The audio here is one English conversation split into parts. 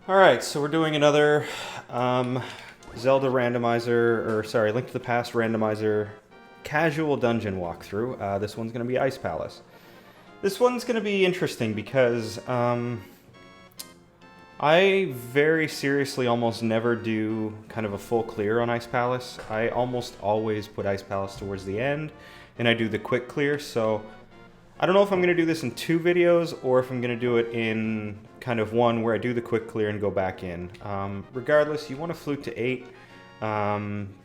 Alright, so we're doing another Zelda Randomizer, or sorry, Link to the Past Randomizer casual dungeon walkthrough. This one's going to be Ice Palace. This one's going to be interesting because I very seriously almost never do kind of a full clear on Ice Palace. I almost always put Ice Palace towards the end, and I do the quick clear, so I don't know if I'm going to do this in 2 videos or if I'm going to do it in kind of one where I do the quick clear and go back in. Regardless, you want to flute to 8,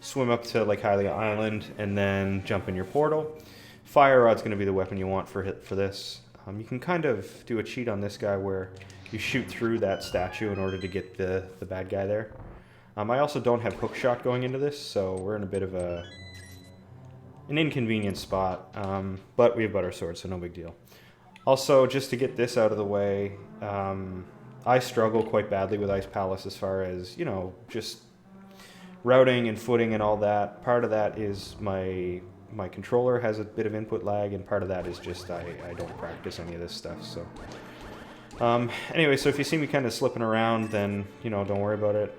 swim up to like Hylia Island, and then jump in your portal. Fire Rod's going to be the weapon you want for this. You can kind of do a cheat on this guy where you shoot through that statue in order to get the bad guy there. I also don't have hook shot going into this, so we're in a bit of an inconvenient spot, but we have butter swords, so no big deal. Also, just to get this out of the way, I struggle quite badly with Ice Palace as far as, you know, just routing and footing and all that. Part of that is my controller has a bit of input lag, and part of that is just I don't practice any of this stuff, so. Anyway, so if you see me kind of slipping around, then, you know, don't worry about it.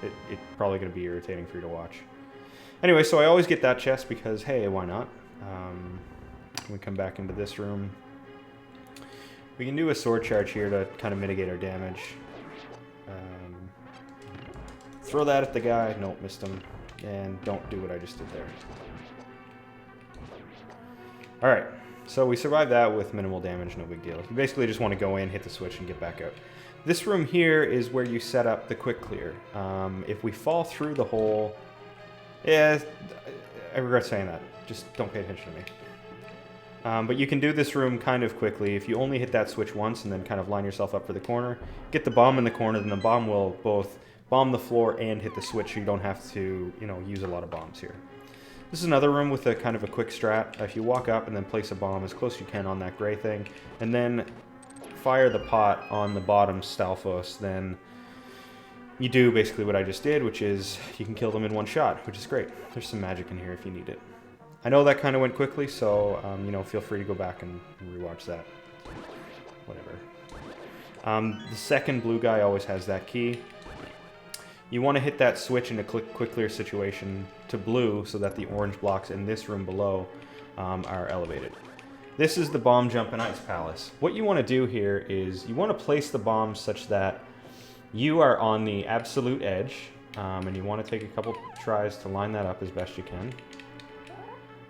It's probably going to be irritating for you to watch. Anyway, so I always get that chest because, hey, why not? We come back into this room. We can do a sword charge here to kind of mitigate our damage. Throw that at the guy. Nope, missed him. And don't do what I just did there. Alright, so we survived that with minimal damage, no big deal. You basically just want to go in, hit the switch, and get back out. This room here is where you set up the quick clear. If we fall through the hole... Yeah, I regret saying that. Just don't pay attention to me. But you can do this room kind of quickly. If you only hit that switch once and then kind of line yourself up for the corner, get the bomb in the corner, then the bomb will both bomb the floor and hit the switch, so you don't have to, you know, use a lot of bombs here. This is another room with a kind of a quick strat. If you walk up and then place a bomb as close as you can on that gray thing, and then fire the pot on the bottom Stalfos, then you do basically what I just did, which is you can kill them in one shot, which is great. There's some magic in here if you need it. I know that kind of went quickly, so, you know, feel free to go back and rewatch that. Whatever. The second blue guy always has that key. You want to hit that switch in a quick clear situation to blue so that the orange blocks in this room below are elevated. This is the bomb jump in Ice Palace. What you want to do here is you want to place the bombs such that you are on the absolute edge, and you want to take a couple tries to line that up as best you can.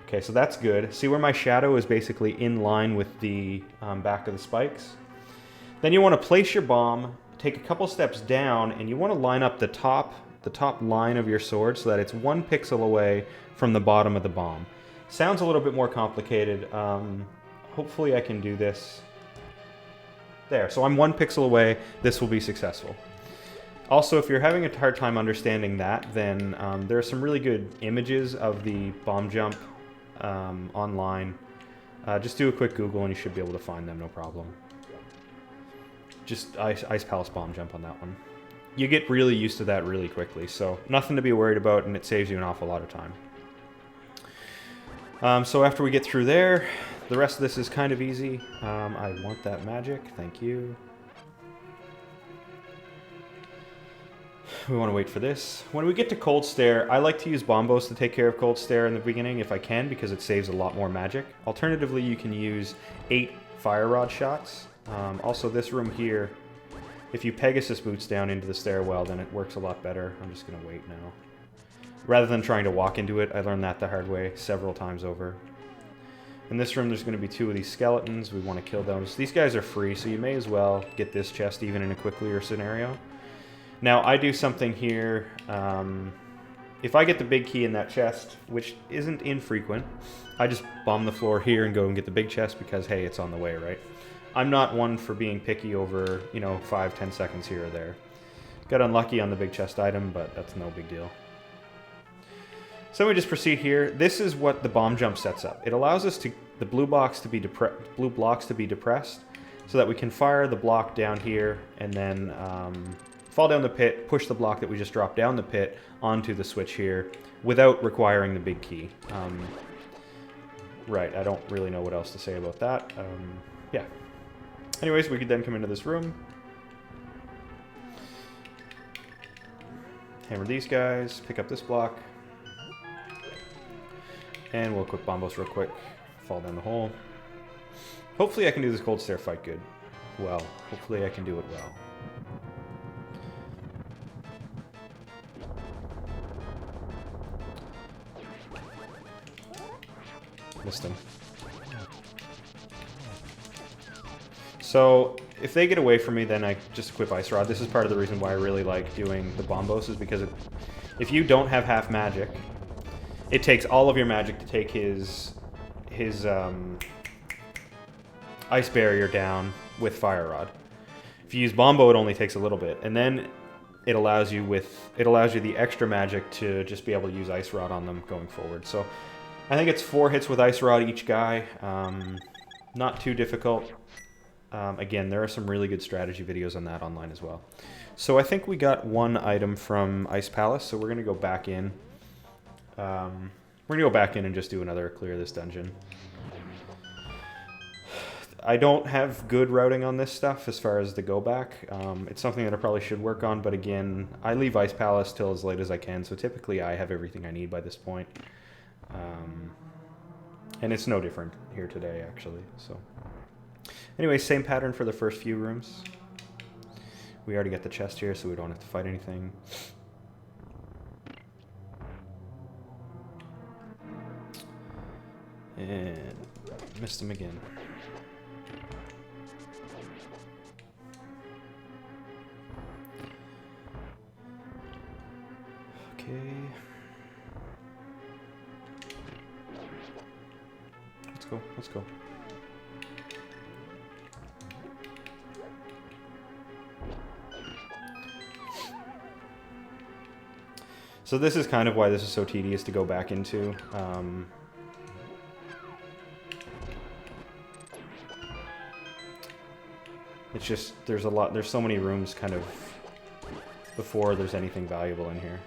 Okay, so that's good. See where my shadow is basically in line with the back of the spikes? Then you want to place your bomb, take a couple steps down, and you want to line up the top line of your sword so that it's 1 pixel away from the bottom of the bomb. Sounds a little bit more complicated. Hopefully I can do this. There, so I'm 1 pixel away. This will be successful. Also, if you're having a hard time understanding that, then there are some really good images of the bomb jump online. Just do a quick Google and you should be able to find them, no problem. Just Ice Palace bomb jump on that one. You get really used to that really quickly, so nothing to be worried about, and it saves you an awful lot of time. So after we get through there, the rest of this is kind of easy. I want that magic, thank you. We want to wait for this. When we get to Cold Stare, I like to use Bombos to take care of Cold Stare in the beginning if I can, because it saves a lot more magic. Alternatively, you can use 8 Fire Rod shots. Also, this room here, if you Pegasus boots down into the stairwell, then it works a lot better. I'm just going to wait now. Rather than trying to walk into it, I learned that the hard way several times over. In this room, there's going to be 2 of these skeletons. We want to kill those. These guys are free, so you may as well get this chest even in a quick clear scenario. Now, I do something here. If I get the big key in that chest, which isn't infrequent, I just bomb the floor here and go and get the big chest because, hey, it's on the way, right? I'm not one for being picky over, you know, 5-10 seconds here or there. Got unlucky on the big chest item, but that's no big deal. So we just proceed here. This is what the bomb jump sets up. It allows us to the blue blocks to be depressed, so that we can fire the block down here and then fall down the pit, push the block that we just dropped down the pit onto the switch here without requiring the big key. Right, I don't really know what else to say about that. Yeah. Anyways, we could then come into this room. Hammer these guys, pick up this block. And we'll quick bombos real quick. Fall down the hole. Hopefully I can do this cold stair fight good. Well, hopefully I can do it well. Missed him. So, if they get away from me, then I just equip Ice Rod. This is part of the reason why I really like doing the bombos, is because if you don't have half magic, it takes all of your magic to take his ice barrier down with Fire Rod. If you use Bombo, it only takes a little bit, and then it allows you the extra magic to just be able to use Ice Rod on them going forward. So I think it's 4 hits with Ice Rod each guy. Not too difficult. Again, there are some really good strategy videos on that online as well. So I think we got one item from Ice Palace, so we're going to go back in. We're going to go back in and just do another clear of this dungeon. I don't have good routing on this stuff as far as the go back. It's something that I probably should work on, but again, I leave Ice Palace till as late as I can, so typically I have everything I need by this point. And it's no different here today, actually. So, anyway, same pattern for the first few rooms. We already got the chest here, so we don't have to fight anything. And missed him again. Okay. Let's go, let's go. So this is kind of why this is so tedious to go back into. It's just, there's so many rooms kind of before there's anything valuable in here.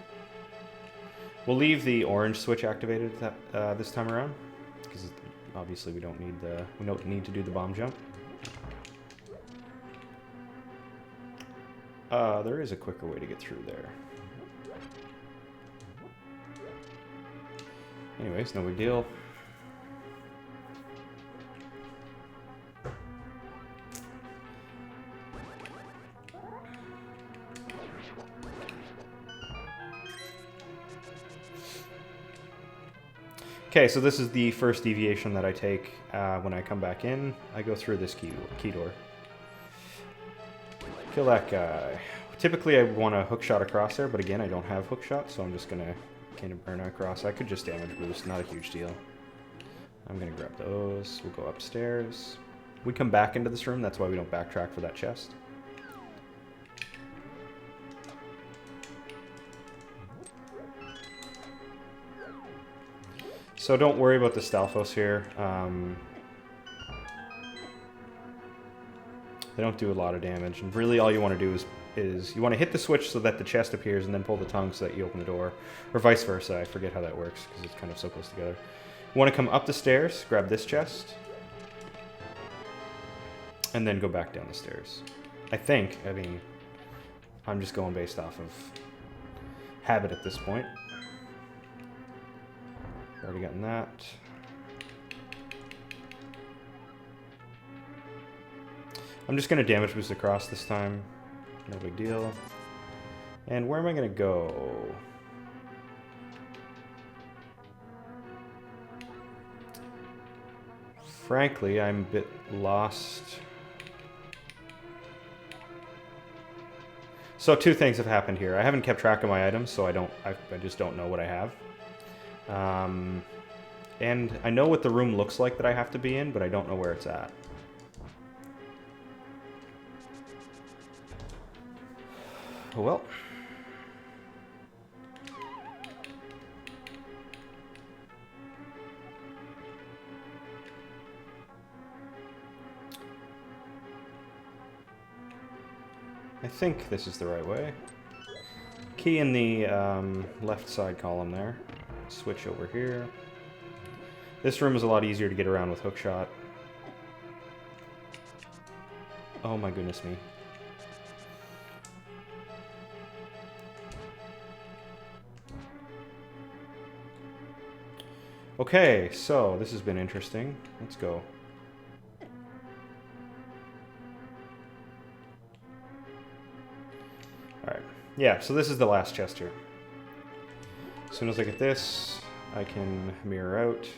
We'll leave the orange switch activated this time around, because obviously we don't need to do the bomb jump. There is a quicker way to get through there. Anyways, no big deal. Okay, so this is the first deviation that I take when I come back in. I go through this key door. Kill that guy. Typically I want to hookshot across there, but again, I don't have hookshot, so I'm just going to kind of burn across. I could just damage boost, not a huge deal. I'm going to grab those. We'll go upstairs. We come back into this room, that's why we don't backtrack for that chest. So don't worry about the Stalfos here. They don't do a lot of damage, and really all you want to do is you want to hit the switch so that the chest appears, and then pull the tongue so that you open the door, or vice versa. I forget how that works because it's kind of so close together. You want to come up the stairs, grab this chest, and then go back down the stairs. I mean, I'm just going based off of habit at this point. Already gotten that. I'm just going to damage boost across this time. No big deal. And where am I going to go? Frankly, I'm a bit lost. So 2 things have happened here. I haven't kept track of my items, so I just don't know what I have. And I know what the room looks like that I have to be in, but I don't know where it's at. Well. I think this is the right way. Key in the left side column there. Switch over here. This room is a lot easier to get around with hookshot. Oh my goodness me. Okay, so this has been interesting. Let's go. Alright. Yeah, so this is the last chest here. As soon as I get this, I can mirror out.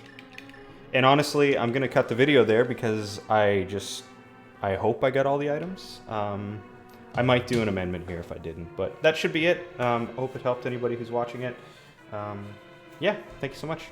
And honestly, I'm going to cut the video there because I hope I got all the items. I might do an amendment here if I didn't, but that should be it. I hope it helped anybody who's watching it. Yeah, thank you so much.